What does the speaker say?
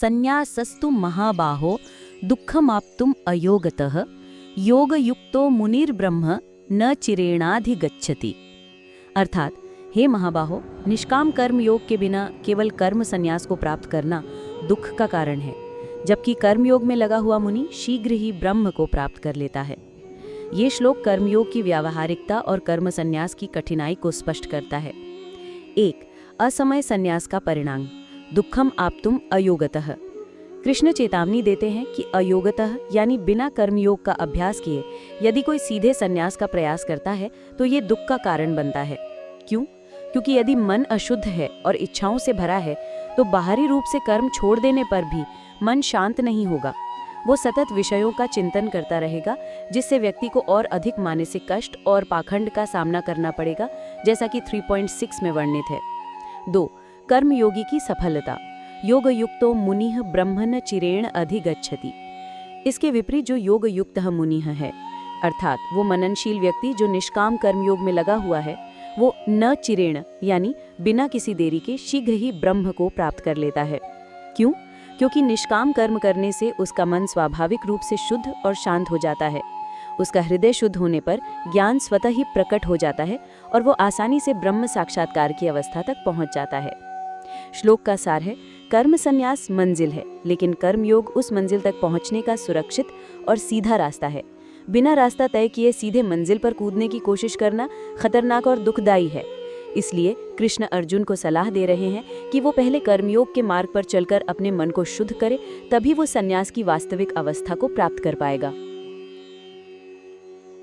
संन्यासस्तु महाबाहो दुःखमाप्तुम अयोगतः योगयुक्तो मुनिर्ब्रह्म न चिरेणाधिगच्छति। अर्थात, हे महाबाहो, निष्काम कर्म योग के बिना केवल कर्म संन्यास को प्राप्त करना दुख का कारण है, जबकि कर्मयोग में लगा हुआ मुनि शीघ्र ही ब्रह्म को प्राप्त कर लेता है। ये श्लोक कर्मयोग की व्यावहारिकता और कर्म संन्यास की कठिनाई को स्पष्ट करता है। 1. असमय संन्यास का परिणाम, दुखम आप्तुम अयोगतः। कृष्ण चेतावनी देते हैं कि अयोगतः यानी बिना कर्मयोग का अभ्यास किए यदि कोई सीधे संन्यास का प्रयास करता है तो ये दुख का कारण बनता है। क्यों? क्योंकि यदि मन अशुद्ध है और इच्छाओं से भरा है तो बाहरी रूप से कर्म छोड़ देने पर भी मन शांत नहीं होगा। वो सतत विषयों का चिंतन करता रहेगा, जिससे व्यक्ति को और अधिक मानसिक कष्ट और पाखंड का सामना करना पड़ेगा, जैसा कि 3.6 में वर्णित है। 2. कर्मयोगी की सफलता, योगयुक्तो मुनिः ब्रह्मन् चिरेण अधिगच्छति। इसके विपरीत जो योगयुक्तः मुनिः है, अर्थात वो मननशील व्यक्ति जो निष्काम कर्मयोग में लगा हुआ है, वो न चिरेण यानी बिना किसी देरी के शीघ्र ही ब्रह्म को प्राप्त कर लेता है। क्यों? क्योंकि निष्काम कर्म करने से उसका मन स्वाभाविक रूप से शुद्ध और शांत हो जाता है। उसका हृदय शुद्ध होने पर ज्ञान स्वतः ही प्रकट हो जाता है और वो आसानी से ब्रह्म साक्षात्कार की अवस्था तक पहुंच जाता है। श्लोक का सार है, कर्म संन्यास मंजिल है, लेकिन कर्मयोग उस मंजिल तक पहुंचने का सुरक्षित और सीधा रास्ता है। बिना रास्ता तय किए सीधे मंजिल पर कूदने की कोशिश करना खतरनाक और दुखदायी है। इसलिए कृष्ण अर्जुन को सलाह दे रहे हैं कि वो पहले कर्मयोग के मार्ग पर चलकर अपने मन को शुद्ध करे, तभी वो संन्यास की वास्तविक अवस्था को प्राप्त कर पाएगा।